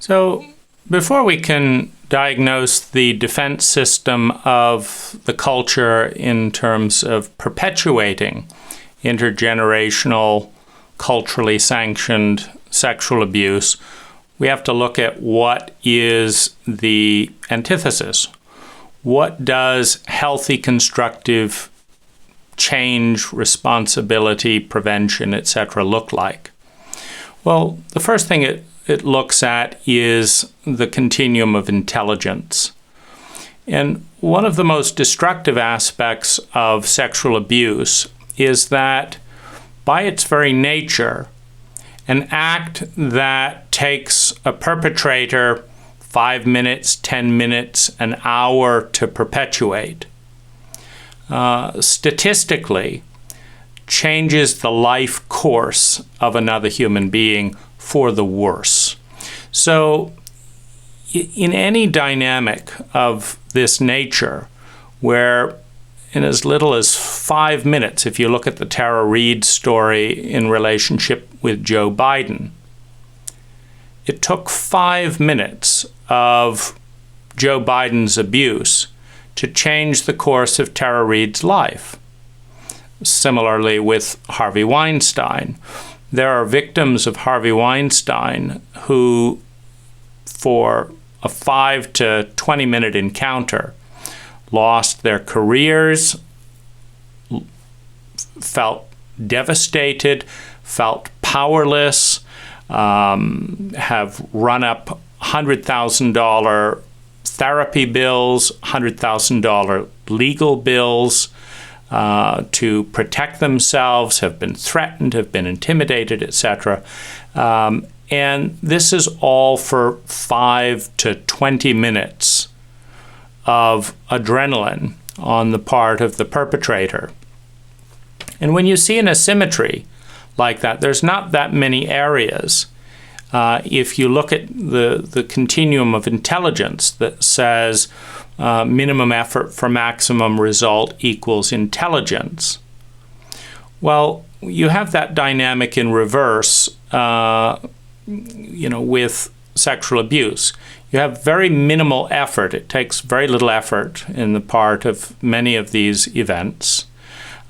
So before we can diagnose the defense system of the culture in terms of perpetuating intergenerational, culturally sanctioned sexual abuse, we have to look at what is the antithesis. What does healthy, constructive change, responsibility, prevention, etc. look like? Well, the first thing it looks at is the continuum of intelligence. And one of the most destructive aspects of sexual abuse is that, by its very nature, an act that takes a perpetrator 5 minutes, 10 minutes, an hour to perpetuate, statistically changes the life course of another human being for the worse. So in any dynamic of this nature, where in as little as 5 minutes, if you look at the Tara Reade story in relationship with Joe Biden, it took 5 minutes of Joe Biden's abuse to change the course of Tara Reade's life. Similarly with Harvey Weinstein. There are victims of Harvey Weinstein who, for a 5 to 20-minute encounter, lost their careers, felt devastated, felt powerless, have run up $100,000 therapy bills, $100,000 legal bills to protect themselves, have been threatened, have been intimidated, etc. And this is all for 5 to 20 minutes of adrenaline on the part of the perpetrator. And when you see an asymmetry like that, there's not that many areas. If you look at the continuum of intelligence that says minimum effort for maximum result equals intelligence, well, you have that dynamic in reverse, with sexual abuse. You have very minimal effort. It takes very little effort in the part of many of these events,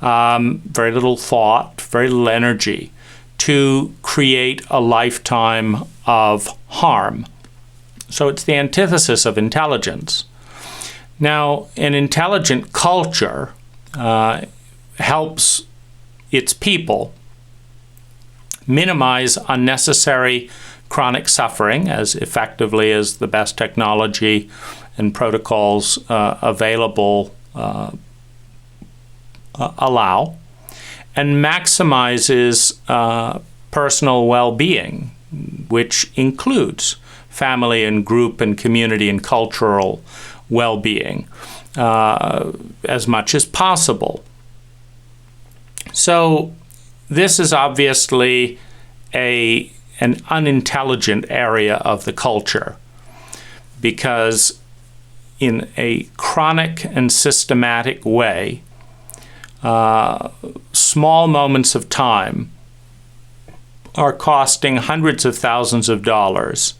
very little thought, very little energy to create a lifetime of harm. So it's the antithesis of intelligence. Now, an intelligent culture helps its people minimize unnecessary chronic suffering as effectively as the best technology and protocols available allow, and maximizes personal well-being, which includes family and group and community and cultural well-being as much as possible. So this is obviously an unintelligent area of the culture, because in a chronic and systematic way, small moments of time are costing hundreds of thousands of dollars,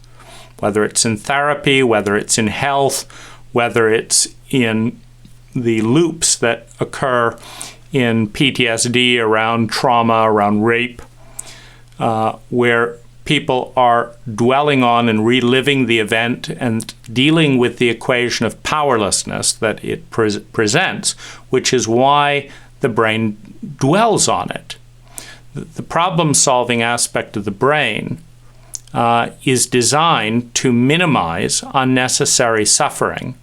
whether it's in therapy, whether it's in health, whether it's in the loops that occur in PTSD around trauma, around rape, where people are dwelling on and reliving the event and dealing with the equation of powerlessness that it presents, which is why the brain dwells on it. The problem-solving aspect of the brain is designed to minimize unnecessary suffering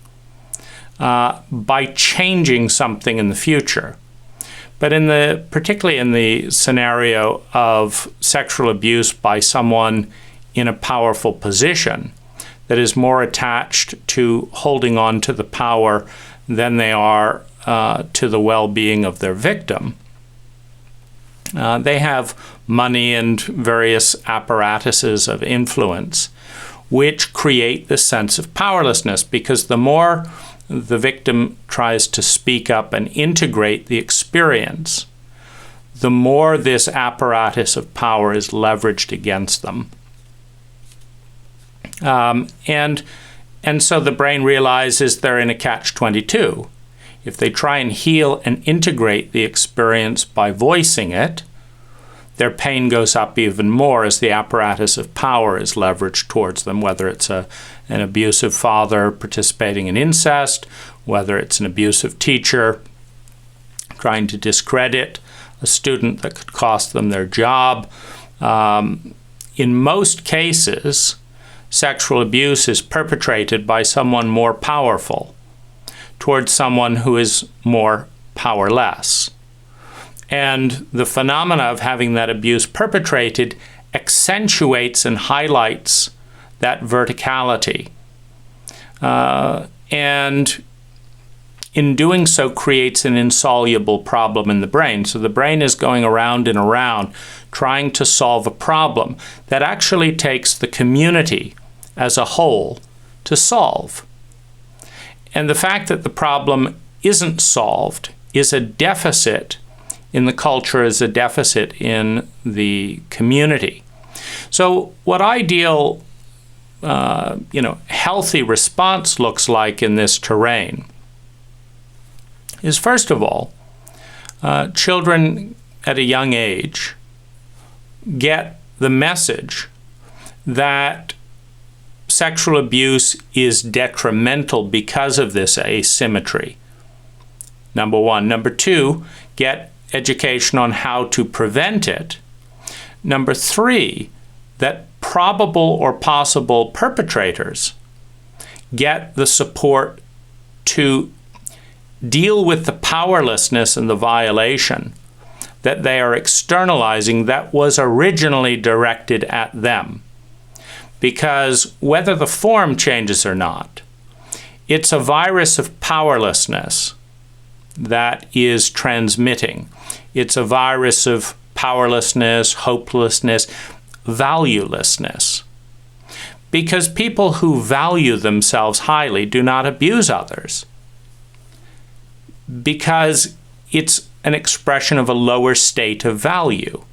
by changing something in the future. But particularly in the scenario of sexual abuse by someone in a powerful position that is more attached to holding on to the power than they are to the well-being of their victim, they have money and various apparatuses of influence which create this sense of powerlessness, because the more the victim tries to speak up and integrate the experience, the more this apparatus of power is leveraged against them. And so the brain realizes they're in a catch-22. If they try and heal and integrate the experience by voicing it, their pain goes up even more as the apparatus of power is leveraged towards them, whether it's an abusive father participating in incest, whether it's an abusive teacher trying to discredit a student that could cost them their job. In most cases, sexual abuse is perpetrated by someone more powerful towards someone who is more powerless. And the phenomena of having that abuse perpetrated accentuates and highlights that verticality. And in doing so creates an insoluble problem in the brain. So the brain is going around and around trying to solve a problem that actually takes the community as a whole to solve. And the fact that the problem isn't solved is a deficit in the culture, is a deficit in the community. So what ideal, healthy response looks like in this terrain is, first of all, children at a young age get the message that sexual abuse is detrimental because of this asymmetry. Number one. Number two, get education on how to prevent it. Number three, that probable or possible perpetrators get the support to deal with the powerlessness and the violation that they are externalizing that was originally directed at them. Because whether the form changes or not, it's a virus of powerlessness that is transmitting. It's a virus of powerlessness, hopelessness, valuelessness. Because people who value themselves highly do not abuse others. Because it's an expression of a lower state of value.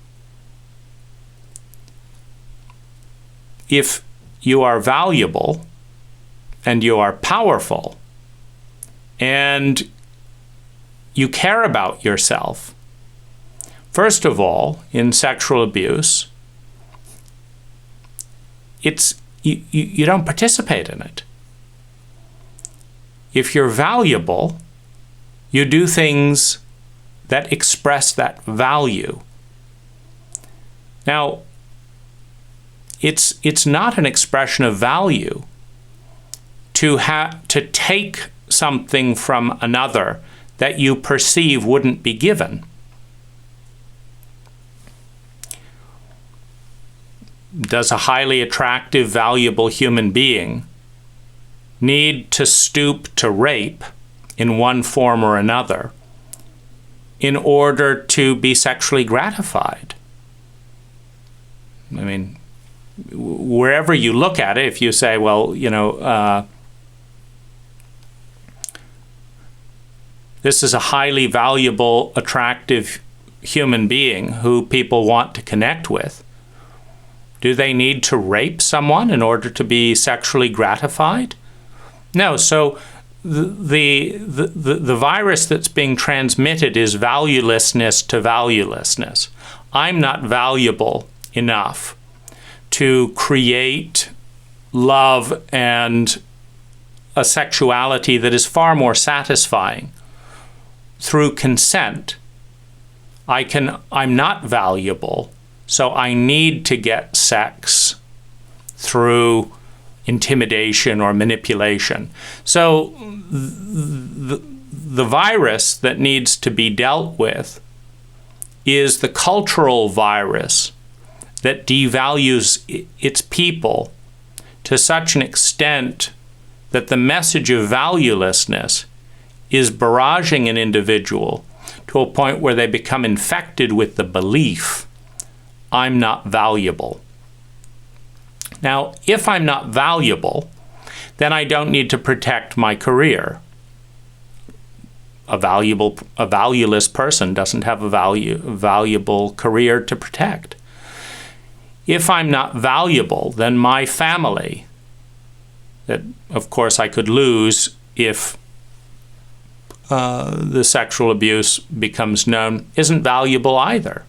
If you are valuable and you are powerful and you care about yourself, first of all, in sexual abuse, you don't participate in it. If you're valuable, you do things that express that value. Now, it's not an expression of value to take something from another that you perceive wouldn't be given. Does a highly attractive, valuable human being need to stoop to rape in one form or another in order to be sexually gratified? I mean, wherever you look at it, if you say, well, this is a highly valuable, attractive human being who people want to connect with, do they need to rape someone in order to be sexually gratified? No. So the virus that's being transmitted is valuelessness to valuelessness. I'm not valuable enough to create love and a sexuality that is far more satisfying through consent. I'm not valuable, so I need to get sex through intimidation or manipulation. So the virus that needs to be dealt with is the cultural virus that devalues its people to such an extent that the message of valuelessness is barraging an individual to a point where they become infected with the belief, I'm not valuable. Now, if I'm not valuable, then I don't need to protect my career. A valueless person doesn't have a valuable career to protect. If I'm not valuable, then my family that, of course, I could lose if the sexual abuse becomes known, isn't valuable either.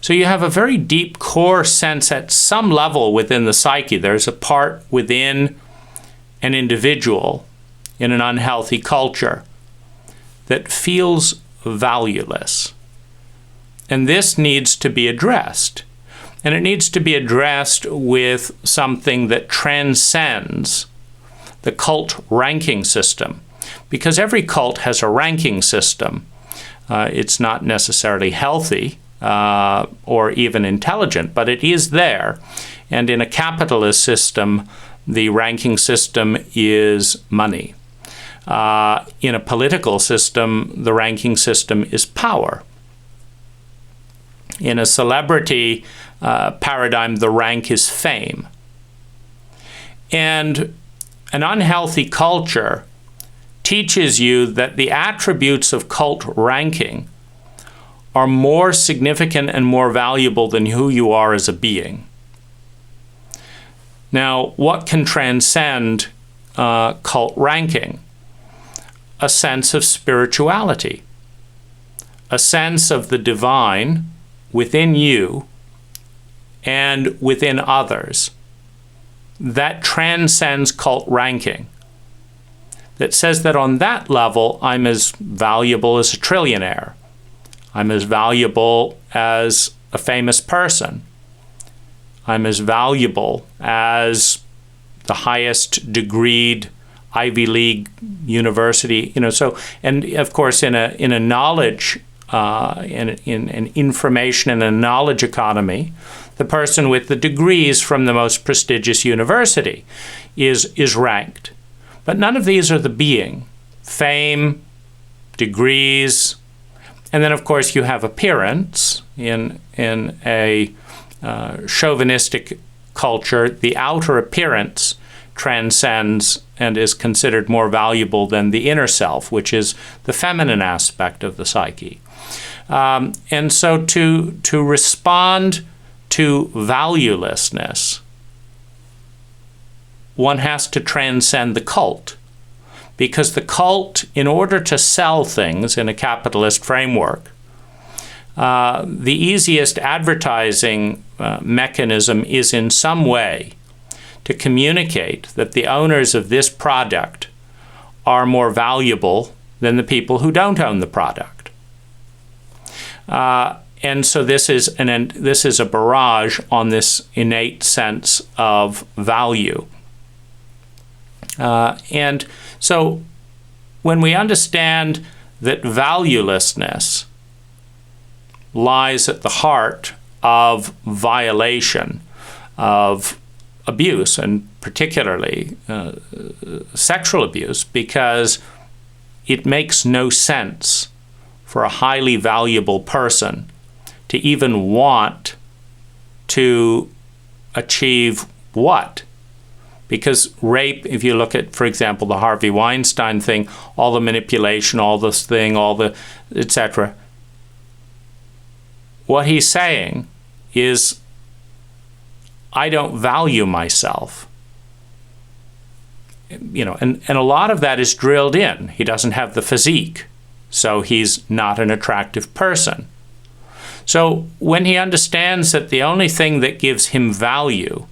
So you have a very deep core sense at some level within the psyche. There's a part within an individual in an unhealthy culture that feels valueless. And this needs to be addressed. And it needs to be addressed with something that transcends the cult ranking system. Because every cult has a ranking system. It's not necessarily healthy or even intelligent, but it is there. And in a capitalist system, the ranking system is money. In a political system, the ranking system is power. In a celebrity paradigm, the rank is fame. And an unhealthy culture teaches you that the attributes of cult ranking are more significant and more valuable than who you are as a being. Now, what can transcend cult ranking? A sense of spirituality, a sense of the divine within you and within others that transcends cult ranking, that says that on that level, I'm as valuable as a trillionaire. I'm as valuable as a famous person. I'm as valuable as the highest degreed Ivy League university, so, and of course in a knowledge, in an information and a knowledge economy, the person with the degrees from the most prestigious university is ranked. But none of these are the being. Fame, degrees, and then of course you have appearance. In a chauvinistic culture, the outer appearance transcends and is considered more valuable than the inner self, which is the feminine aspect of the psyche. And so to respond to valuelessness, one has to transcend the cult. Because the cult, in order to sell things in a capitalist framework, the easiest advertising mechanism is in some way to communicate that the owners of this product are more valuable than the people who don't own the product. And so this is a barrage on this innate sense of value. And so when we understand that valuelessness lies at the heart of violation, of abuse, and particularly sexual abuse, because it makes no sense for a highly valuable person to even want to achieve what? Because rape, if you look at, for example, the Harvey Weinstein thing, all the manipulation, all this thing, all the etc., what he's saying is, I don't value myself. And a lot of that is drilled in. He doesn't have the physique, so he's not an attractive person. So when he understands that the only thing that gives him value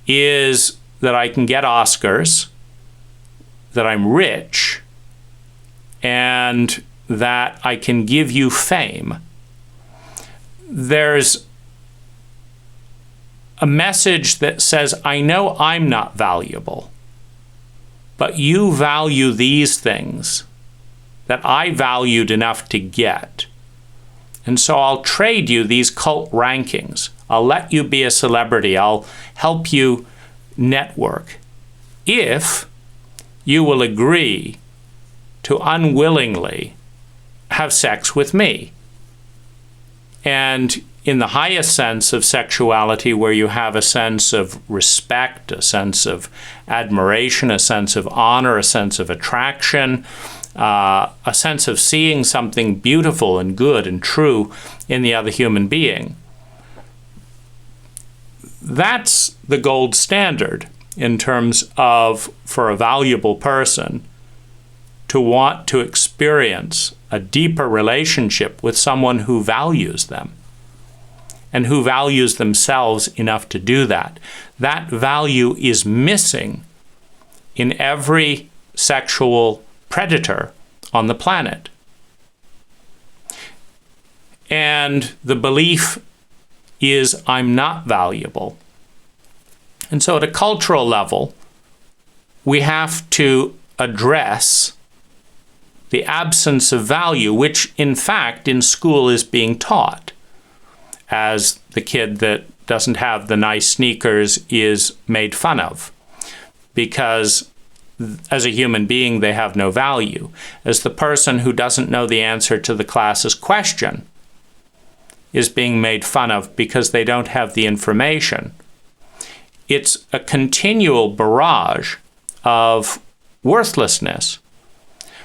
is that I can get Oscars, that I'm rich, and that I can give you fame, there's a message that says, I know I'm not valuable, but you value these things that I valued enough to get. And so I'll trade you these cult rankings. I'll let you be a celebrity. I'll help you network if you will agree to unwillingly have sex with me. And in the highest sense of sexuality, where you have a sense of respect, a sense of admiration, a sense of honor, a sense of attraction, a sense of seeing something beautiful and good and true in the other human being, that's the gold standard. in terms of, for a valuable person, to want to experience a deeper relationship with someone who values them and who values themselves enough to do that. That value is missing in every sexual predator on the planet. And the belief is, I'm not valuable. And so at a cultural level, we have to address the absence of value, which in fact in school is being taught, as the kid that doesn't have the nice sneakers is made fun of, because as a human being they have no value. As the person who doesn't know the answer to the class's question is being made fun of because they don't have the information. It's a continual barrage of worthlessness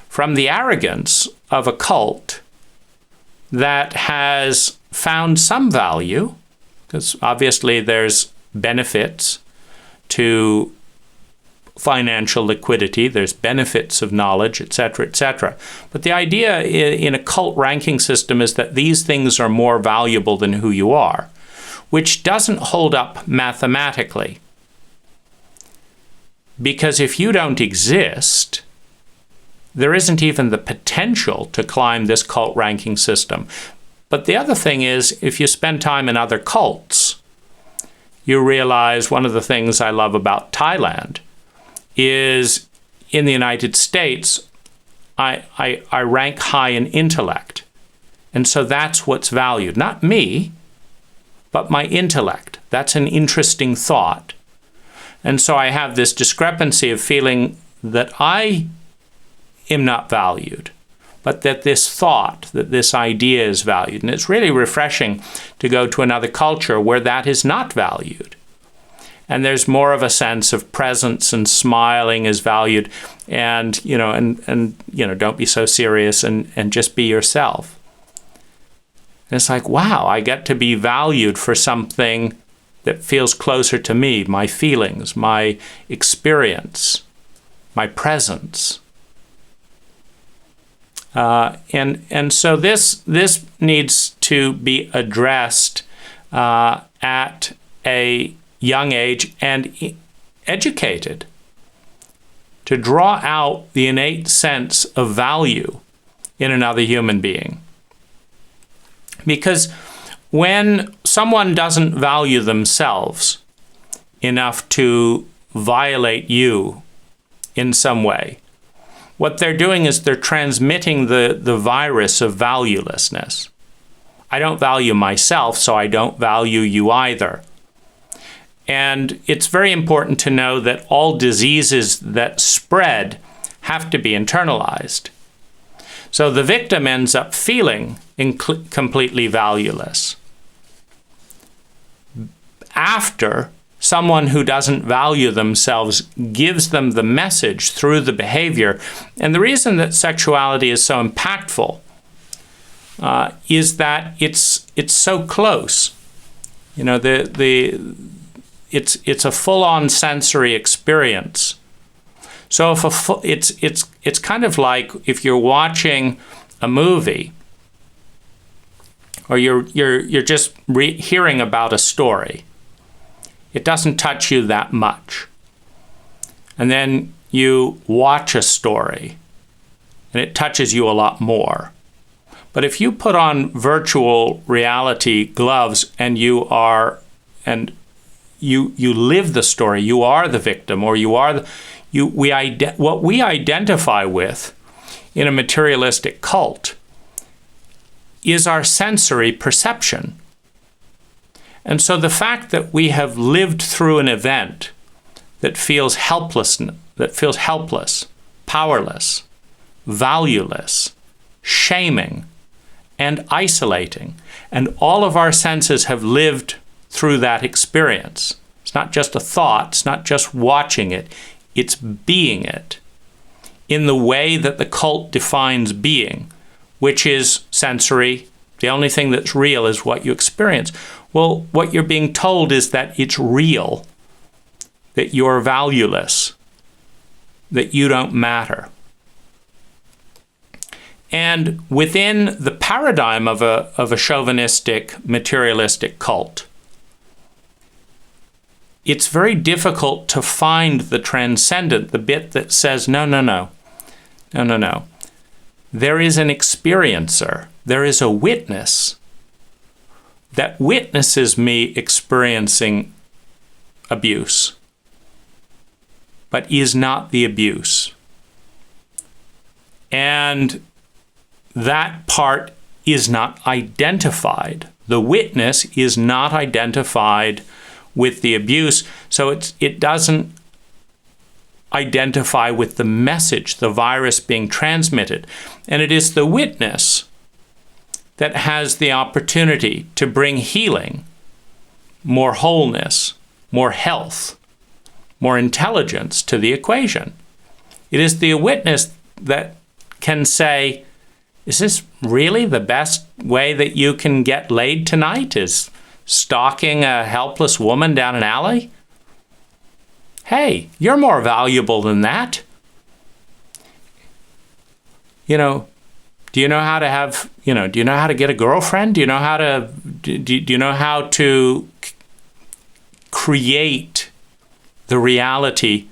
from the arrogance of a cult that has found some value, because obviously there's benefits to financial liquidity, there's benefits of knowledge, etc., etc. But the idea in a cult ranking system is that these things are more valuable than who you are, which doesn't hold up mathematically. Because if you don't exist, there isn't even the potential to climb this cult ranking system. But the other thing is, if you spend time in other cults, you realize one of the things I love about Thailand is in the United States, I rank high in intellect. And so that's what's valued. Not me, but my intellect. That's an interesting thought. And so I have this discrepancy of feeling that I am not valued, but that this thought, that this idea is valued. And it's really refreshing to go to another culture where that is not valued. And there's more of a sense of presence, and smiling is valued, and don't be so serious, and just be yourself. And it's like, wow, I get to be valued for something that feels closer to me, my feelings, my experience, my presence. And so this needs to be addressed at a young age and educated to draw out the innate sense of value in another human being. Because when someone doesn't value themselves enough to violate you in some way, what they're doing is they're transmitting the virus of valuelessness. I don't value myself, so I don't value you either. And it's very important to know that all diseases that spread have to be internalized. So the victim ends up feeling completely valueless after someone who doesn't value themselves gives them the message through the behavior. And the reason that sexuality is so impactful is that it's so close. It's a full-on sensory experience. So it's kind of like if you're watching a movie, or you're just hearing about a story. It doesn't touch you that much. And then you watch a story, and it touches you a lot more. But if you put on virtual reality gloves and you live the story, you are the victim, or what we identify with in a materialistic cult is our sensory perception. And so the fact that we have lived through an event that feels helpless, powerless, valueless, shaming, and isolating, and all of our senses have lived through that experience. It's not just a thought, it's not just watching it, it's being it in the way that the cult defines being, which is sensory. The only thing that's real is what you experience. Well, what you're being told is that it's real that you're valueless, that you don't matter. And within the paradigm of a chauvinistic, materialistic cult, it's very difficult to find the transcendent, the bit that says, no. There is an experiencer. There is a witness that witnesses me experiencing abuse, but is not the abuse. And that part is not identified. The witness is not identified with the abuse, so it doesn't identify with the message, the virus being transmitted. And it is the witness that has the opportunity to bring healing, more wholeness, more health, more intelligence to the equation. It is the witness that can say, is this really the best way that you can get laid tonight, is stalking a helpless woman down an alley? Hey, you're more valuable than that. Do you know how to have, do you know how to get a girlfriend? Do you know how to create the reality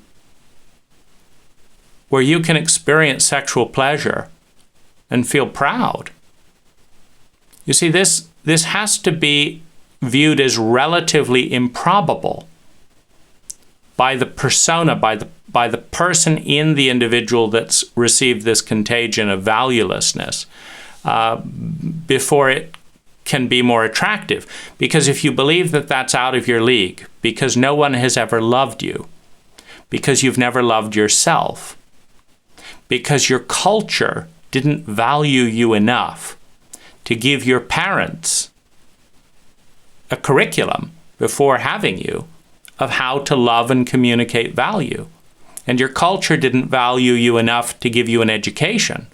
where you can experience sexual pleasure and feel proud? You see, this has to be viewed as relatively improbable by the persona, by the person in the individual that's received this contagion of valuelessness, before it can be more attractive. Because if you believe that that's out of your league, because no one has ever loved you, because you've never loved yourself, because your culture didn't value you enough to give your parents a curriculum before having you of how to love and communicate value. And your culture didn't value you enough to give you an education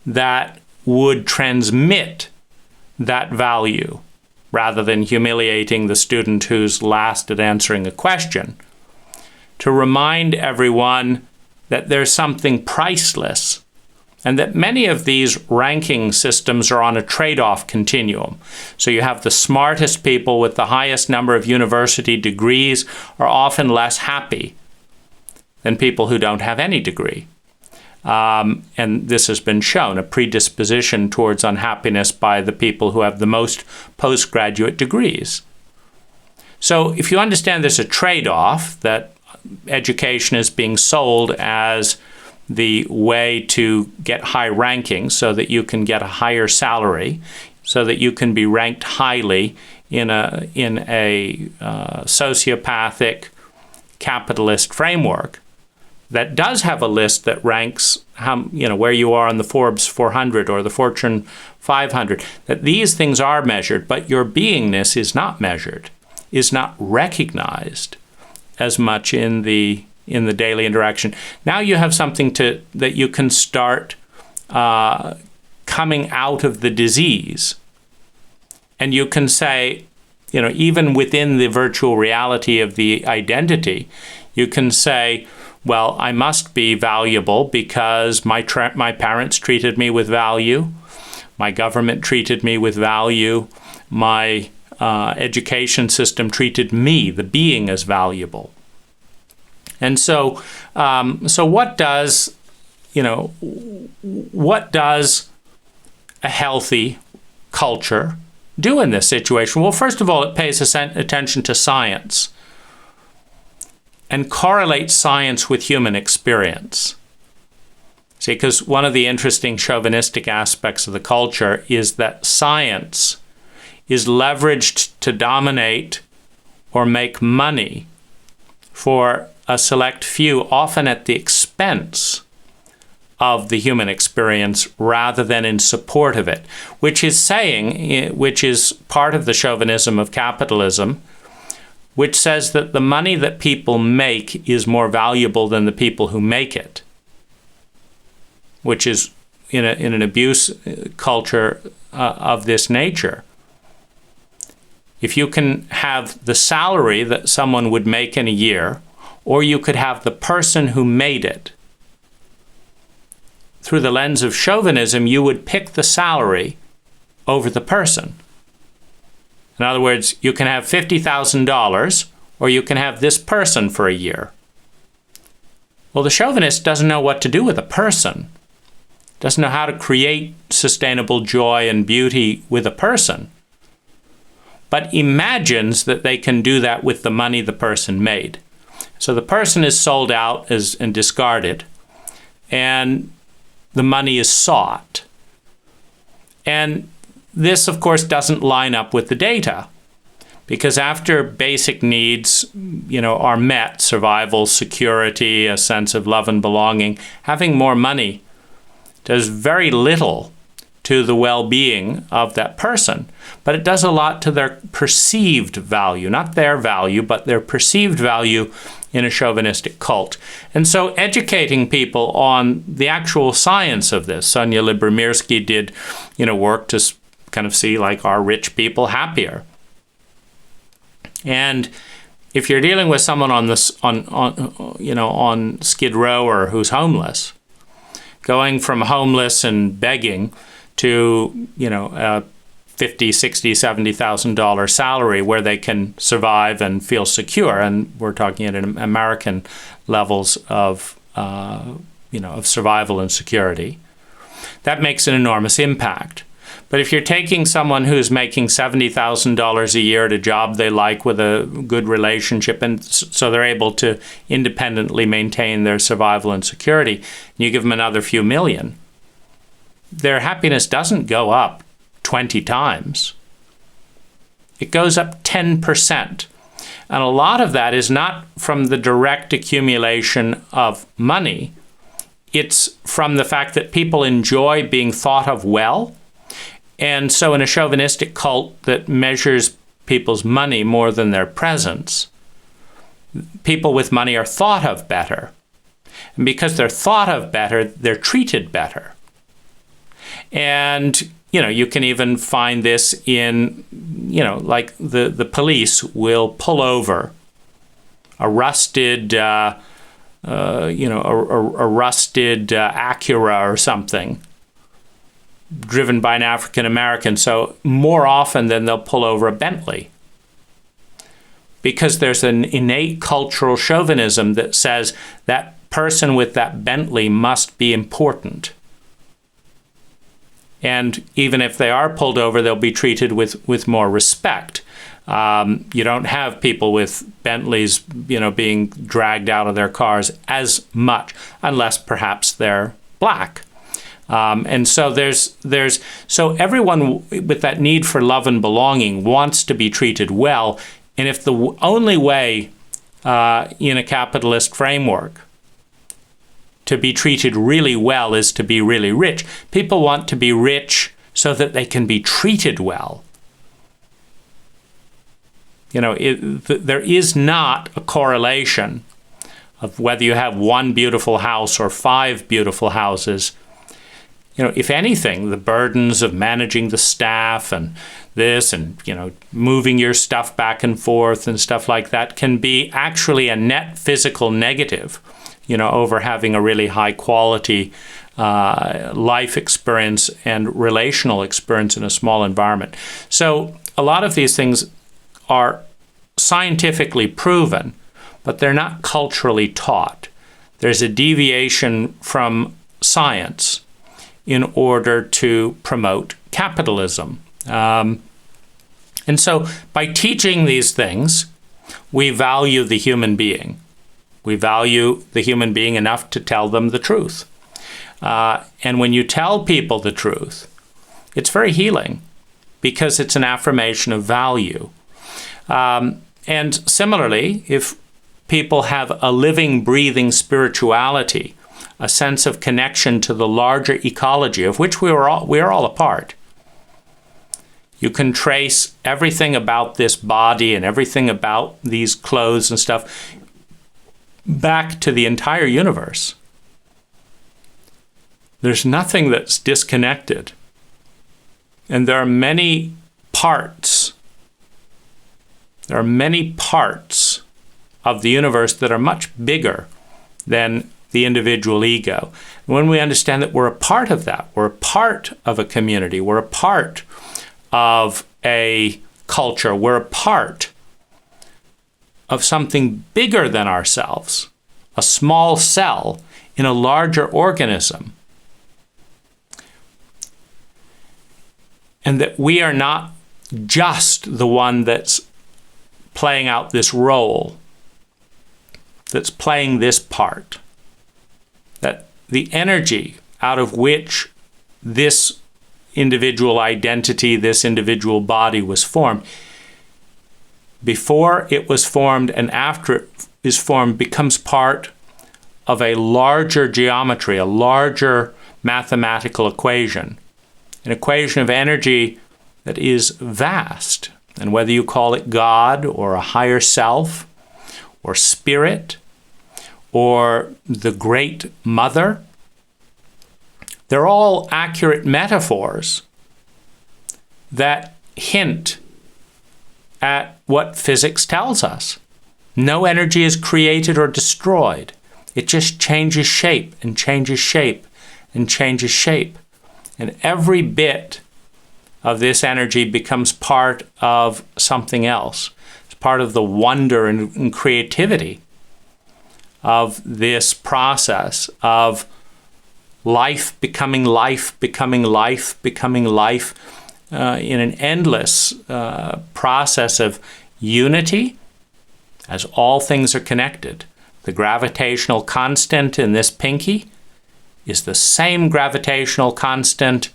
that would transmit that value, rather than humiliating the student who's last at answering a question, to remind everyone that there's something priceless, and that many of these ranking systems are on a trade-off continuum. So you have the smartest people with the highest number of university degrees are often less happy than people who don't have any degree. And this has been shown, a predisposition towards unhappiness by the people who have the most postgraduate degrees. So if you understand there's a trade-off, that education is being sold as the way to get high ranking so that you can get a higher salary, so that you can be ranked highly in a sociopathic capitalist framework that does have a list that ranks where you are on the Forbes 400 or the Fortune 500, that these things are measured, but your beingness is not measured, is not recognized as much in the daily interaction. Now you have something that you can start coming out of the disease. And you can say, even within the virtual reality of the identity, you can say, well, I must be valuable because my parents treated me with value, my government treated me with value, my education system treated me, the being, as valuable. And so what does a healthy culture do in this situation? Well, first of all, it pays attention to science and correlates science with human experience. See, because one of the interesting chauvinistic aspects of the culture is that science is leveraged to dominate or make money for a select few, often at the expense of the human experience rather than in support of it, which is part of the chauvinism of capitalism, which says that the money that people make is more valuable than the people who make it, which is in an abuse culture of this nature. If you can have the salary that someone would make in a year or you could have the person who made it. Through the lens of chauvinism, you would pick the salary over the person. In other words, you can have $50,000 or you can have this person for a year. Well, the chauvinist doesn't know what to do with a person, doesn't know how to create sustainable joy and beauty with a person, but imagines that they can do that with the money the person made. So the person is sold out and discarded, and the money is sought. And this, of course, doesn't line up with the data, because after basic needs, are met, survival, security, a sense of love and belonging, having more money does very little to the well-being of that person, but it does a lot to their perceived value, not their value, but their perceived value in a chauvinistic cult. And so educating people on the actual science of this, Sonia Lyubomirsky did, work to kind of see, like, are rich people happier? And if you're dealing with someone on Skid Row or who's homeless, going from homeless and begging to, a $50,000, $60,000, $70,000 salary where they can survive and feel secure, and we're talking at American levels of, of survival and security, that makes an enormous impact. But if you're taking someone who's making $70,000 a year at a job they like with a good relationship, and so they're able to independently maintain their survival and security, and you give them another few million, their happiness doesn't go up 20 times. It goes up 10%. And a lot of that is not from the direct accumulation of money. It's from the fact that people enjoy being thought of well. And so in a chauvinistic cult that measures people's money more than their presence, people with money are thought of better. And because they're thought of better, they're treated better. And, you can even find this in, like the police will pull over a rusted, a rusted Acura or something, driven by an African American. So more often than they'll pull over a Bentley, because there's an innate cultural chauvinism that says that person with that Bentley must be important. And even if they are pulled over, they'll be treated with more respect. You don't have people with Bentleys, being dragged out of their cars as much, unless perhaps they're black. And so so everyone with that need for love and belonging wants to be treated well. And if the only way in a capitalist framework to be treated really well is to be really rich, people want to be rich so that they can be treated well. There is not a correlation of whether you have one beautiful house or 5 beautiful houses. If anything, the burdens of managing the staff and this and, moving your stuff back and forth and stuff like that can be actually a net physical negative, over having a really high quality life experience and relational experience in a small environment. So a lot of these things are scientifically proven, but they're not culturally taught. There's a deviation from science in order to promote capitalism. And so by teaching these things, we value the human being. We value the human being enough to tell them the truth. And when you tell people the truth, it's very healing because it's an affirmation of value. And similarly, if people have a living, breathing spirituality, a sense of connection to the larger ecology of which we are all a part. You can trace everything about this body and everything about these clothes and stuff back to the entire universe. There's nothing that's disconnected. And there are many parts. There are many parts of the universe that are much bigger than the individual ego. And when we understand that we're a part of that, we're a part of a community, we're a part of a culture, we're a part of something bigger than ourselves, a small cell in a larger organism, and that we are not just the one that's playing out this role, that's playing this part, that the energy out of which this individual identity, this individual body was formed, before it was formed and after it is formed, becomes part of a larger geometry, a larger mathematical equation, an equation of energy that is vast. And whether you call it God or a higher self or spirit or the Great Mother, they're all accurate metaphors that hint at what physics tells us. No energy is created or destroyed. It just changes shape and changes shape and changes shape. And every bit of this energy becomes part of something else. It's part of the wonder and creativity of this process of life becoming life, becoming life, becoming life, in an endless process of unity as all things are connected. The gravitational constant in this pinky is the same gravitational constant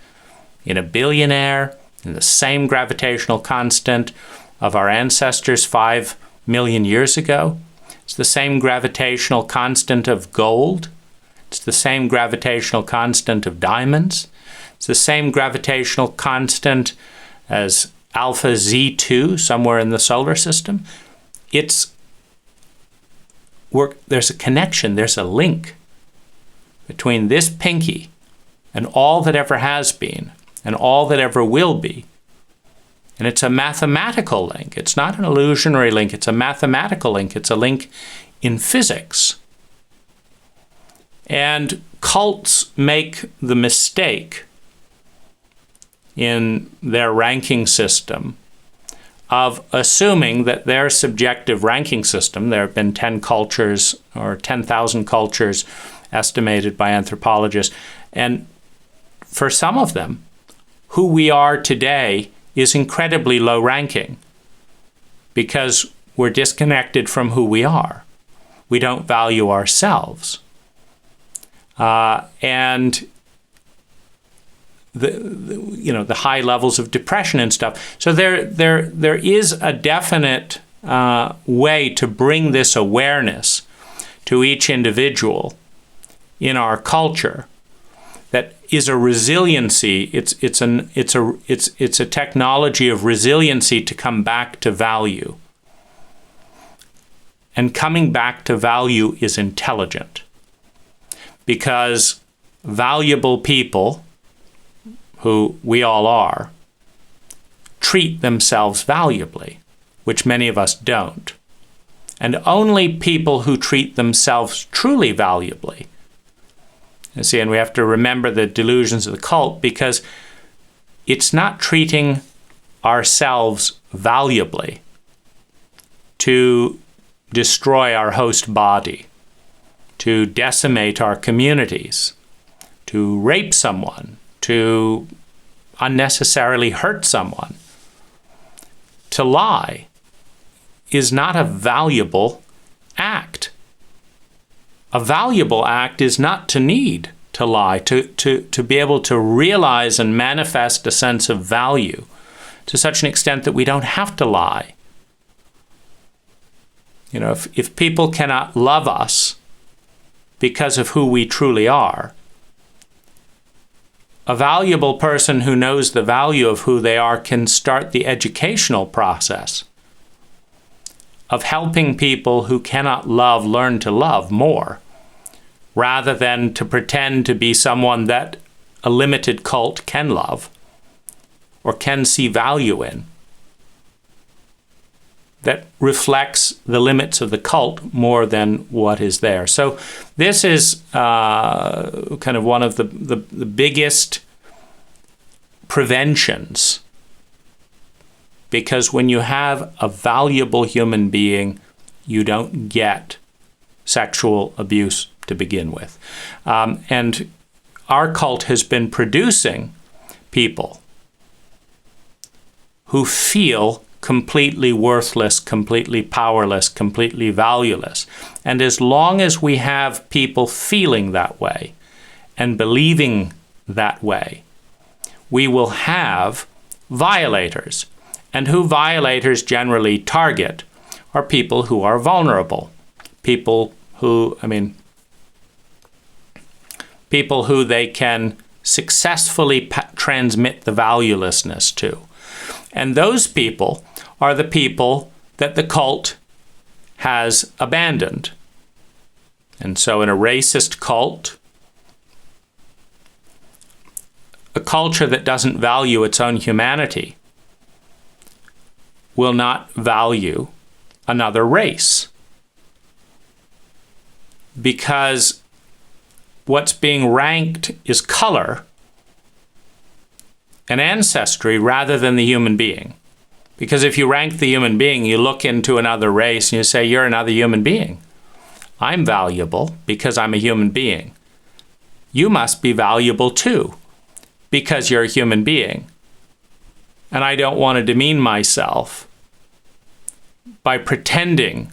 in a billionaire, and the same gravitational constant of our ancestors 5 million years ago. It's the same gravitational constant of gold. It's the same gravitational constant of diamonds. It's the same gravitational constant as Alpha Z2 somewhere in the solar system. There's a connection, there's a link between this pinky and all that ever has been and all that ever will be. And it's a mathematical link. It's not an illusionary link. It's a mathematical link. It's a link in physics. And cults make the mistake in their ranking system of assuming that their subjective ranking system, there have been 10 cultures or 10,000 cultures estimated by anthropologists, and for some of them, who we are today is incredibly low ranking because we're disconnected from who we are. We don't value ourselves. And the high levels of depression and stuff. So there is a definite way to bring this awareness to each individual in our culture that is a resiliency. It's a technology of resiliency to come back to value. And coming back to value is intelligent, because valuable people, who we all are, treat themselves valuably, which many of us don't. And only people who treat themselves truly valuably. You see, and we have to remember the delusions of the cult, because it's not treating ourselves valuably to destroy our host body, to decimate our communities, to rape someone, to unnecessarily hurt someone. To lie is not a valuable act. A valuable act is not to need to lie, to be able to realize and manifest a sense of value to such an extent that we don't have to lie. You know, if people cannot love us because of who we truly are, a valuable person who knows the value of who they are can start the educational process of helping people who cannot love learn to love more, rather than to pretend to be someone that a limited cult can love or can see value in. that reflects the limits of the cult more than what is there. So this is kind of one of the biggest preventions, because when you have a valuable human being, you don't get sexual abuse to begin with. And our cult has been producing people who feel completely worthless, completely powerless, completely valueless. And as long as we have people feeling that way and believing that way, we will have violators. And who violators generally target are people who are vulnerable. People who they can successfully transmit the valuelessness to. And those people are the people that the cult has abandoned. And so in a racist cult, a culture that doesn't value its own humanity will not value another race. Because what's being ranked is color and ancestry rather than the human being. Because if you rank the human being, you look into another race and you say, you're another human being. I'm valuable because I'm a human being. You must be valuable too because you're a human being. And I don't want to demean myself by pretending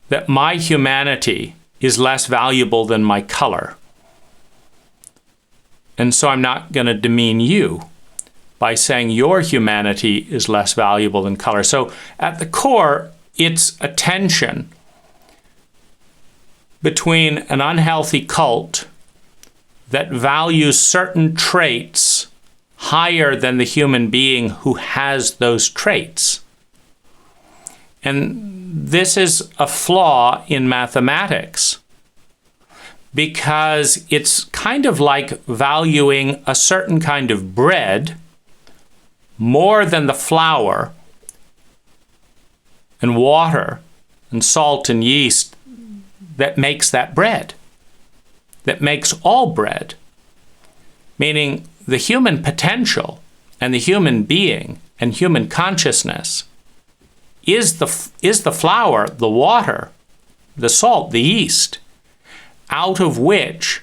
that my humanity is less valuable than my color. And so I'm not going to demean you by saying your humanity is less valuable than color. So at the core, it's a tension between an unhealthy cult that values certain traits higher than the human being who has those traits. And this is a flaw in mathematics, because it's kind of like valuing a certain kind of bread more than the flour and water and salt and yeast that makes that bread, that makes all bread. Meaning the human potential and the human being and human consciousness is the flour, the water, the salt, the yeast, out of which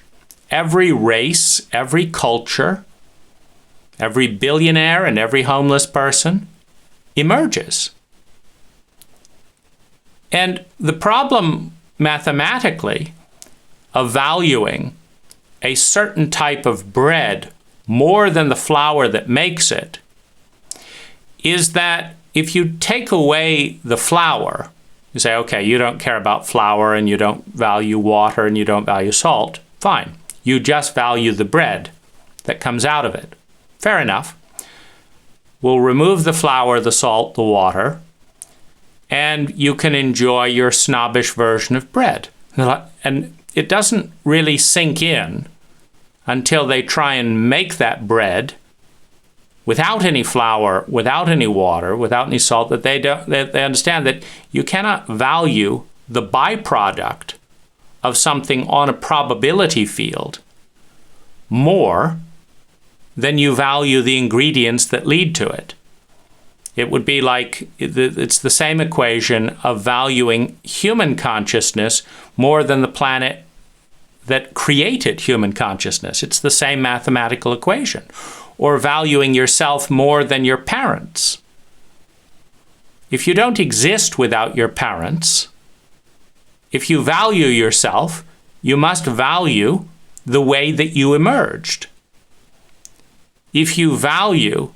every race, every culture, every billionaire and every homeless person emerges. And the problem mathematically of valuing a certain type of bread more than the flour that makes it is that if you take away the flour, you say, okay, you don't care about flour and you don't value water and you don't value salt. Fine. You just value the bread that comes out of it. Fair enough. We'll remove the flour, the salt, the water, and you can enjoy your snobbish version of bread. And it doesn't really sink in until they try and make that bread without any flour, without any water, without any salt, that they understand that you cannot value the byproduct of something on a probability field more than you value the ingredients that lead to it. It would be like, it's the same equation of valuing human consciousness more than the planet that created human consciousness. It's the same mathematical equation. Or valuing yourself more than your parents. If you don't exist without your parents, if you value yourself, you must value the way that you emerged. If you value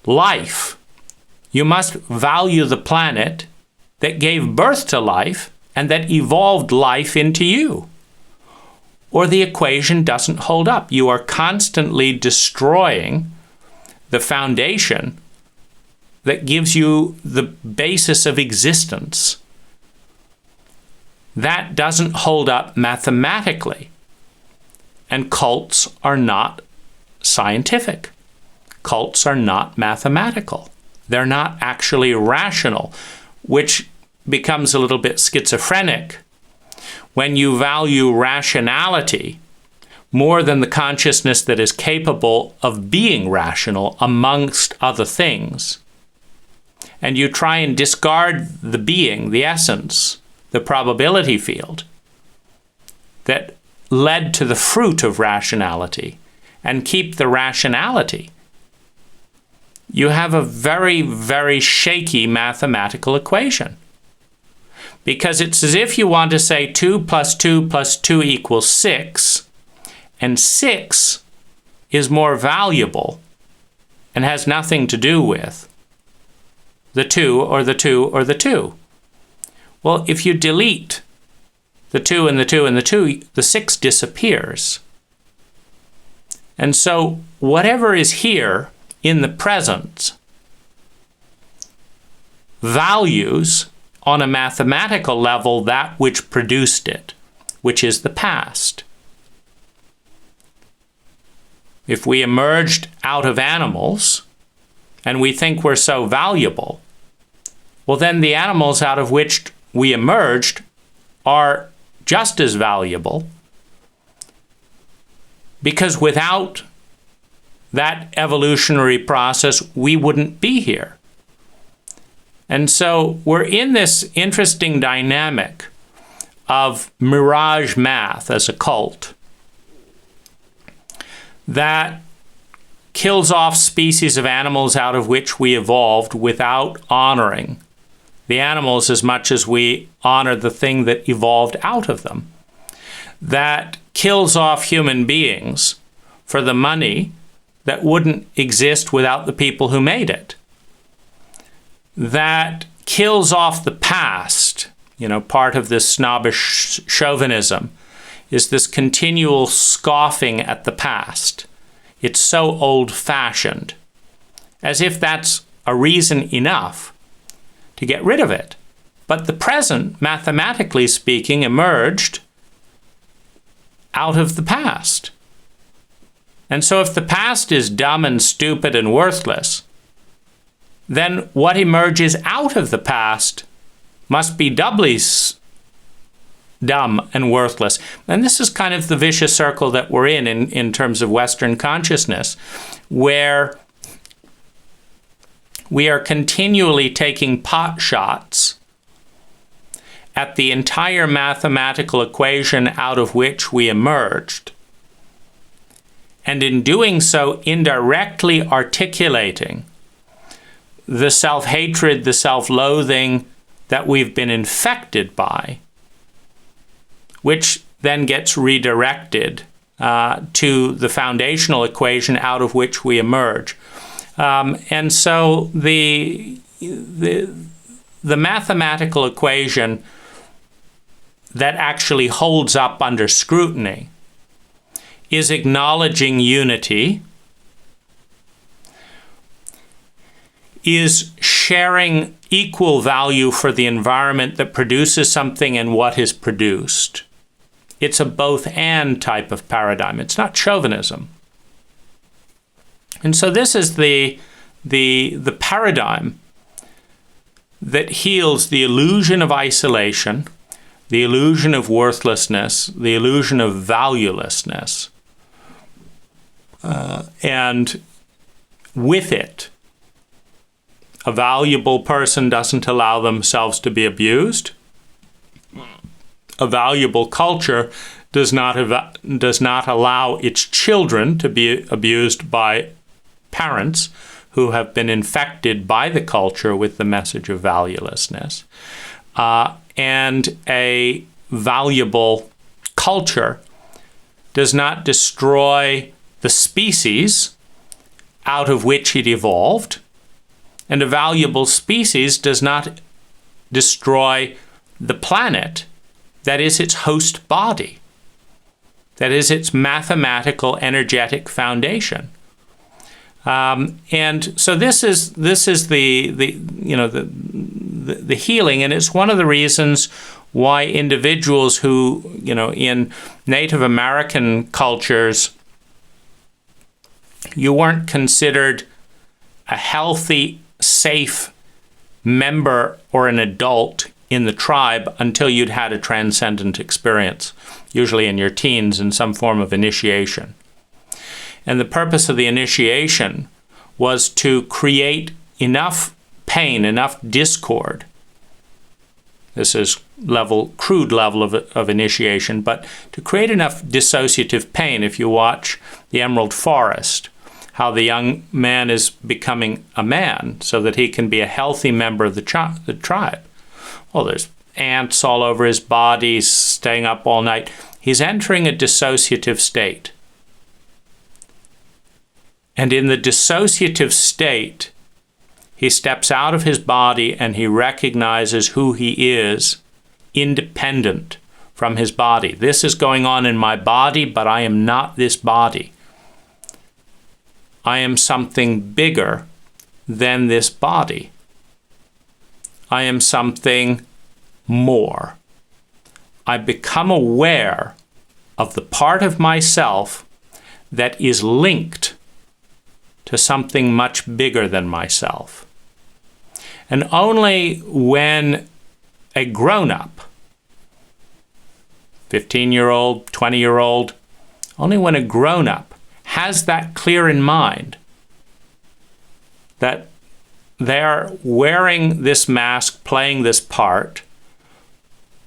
life, you must value the planet that gave birth to life and that evolved life into you. Or the equation doesn't hold up. You are constantly destroying the foundation that gives you the basis of existence. That doesn't hold up mathematically. And cults are not scientific. Cults are not mathematical. They're not actually rational, which becomes a little bit schizophrenic when you value rationality more than the consciousness that is capable of being rational amongst other things. And you try and discard the being, the essence, the probability field that led to the fruit of rationality, and keep the rationality. You have a very, very shaky mathematical equation. Because it's as if you want to say 2 plus 2 plus 2 equals 6, and 6 is more valuable and has nothing to do with the 2 or the 2 or the 2. Well, if you delete the 2 and the 2 and the 2, the 6 disappears. And so whatever is here in the present values on a mathematical level that which produced it, which is the past. If we emerged out of animals and we think we're so valuable, well, then the animals out of which we emerged are just as valuable, because without that evolutionary process, we wouldn't be here. And so we're in this interesting dynamic of mirage math as a cult that kills off species of animals out of which we evolved without honoring the animals as much as we honor the thing that evolved out of them. That kills off human beings for the money that wouldn't exist without the people who made it. That kills off the past. Part of this snobbish chauvinism is this continual scoffing at the past. It's so old-fashioned, as if that's a reason enough to get rid of it. But the present, mathematically speaking, emerged out of the past. And so if the past is dumb and stupid and worthless, then what emerges out of the past must be doubly dumb and worthless. And this is kind of the vicious circle that we're in terms of Western consciousness, where we are continually taking pot shots at the entire mathematical equation out of which we emerged, and in doing so, indirectly articulating the self-hatred, the self-loathing that we've been infected by, which then gets redirected to the foundational equation out of which we emerge. And so the mathematical equation that actually holds up under scrutiny is acknowledging unity, is sharing equal value for the environment that produces something and what is produced. It's a both-and type of paradigm. It's not chauvinism. And so this is the paradigm that heals the illusion of isolation, the illusion of worthlessness, the illusion of valuelessness. And with it, a valuable person doesn't allow themselves to be abused. A valuable culture does not allow its children to be abused by parents who have been infected by the culture with the message of valuelessness. And a valuable culture does not destroy the species out of which it evolved, and a valuable species does not destroy the planet that is its host body, that is its mathematical, energetic foundation. And so this is the healing, and it's one of the reasons why individuals who, in Native American cultures, you weren't considered a healthy safe member or an adult in the tribe until you'd had a transcendent experience, usually in your teens in some form of initiation. And the purpose of the initiation was to create enough pain, enough discord. This is crude level of initiation, but to create enough dissociative pain. If you watch The Emerald Forest, how the young man is becoming a man so that he can be a healthy member of the tribe. Well, there's ants all over his body, he's staying up all night. He's entering a dissociative state. And in the dissociative state, he steps out of his body and he recognizes who he is, independent from his body. This is going on in my body, but I am not this body. I am something bigger than this body. I am something more. I become aware of the part of myself that is linked to something much bigger than myself. And only when a grown-up, 15-year-old, 20-year-old, only when a grown-up has that clear in mind, that they're wearing this mask, playing this part,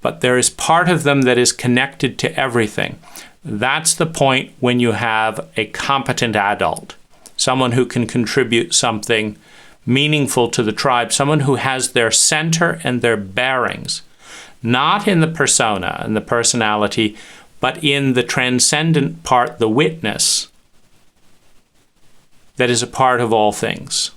but there is part of them that is connected to everything. That's the point when you have a competent adult, someone who can contribute something meaningful to the tribe, someone who has their center and their bearings, not in the persona and the personality, but in the transcendent part, the witness, that is a part of all things.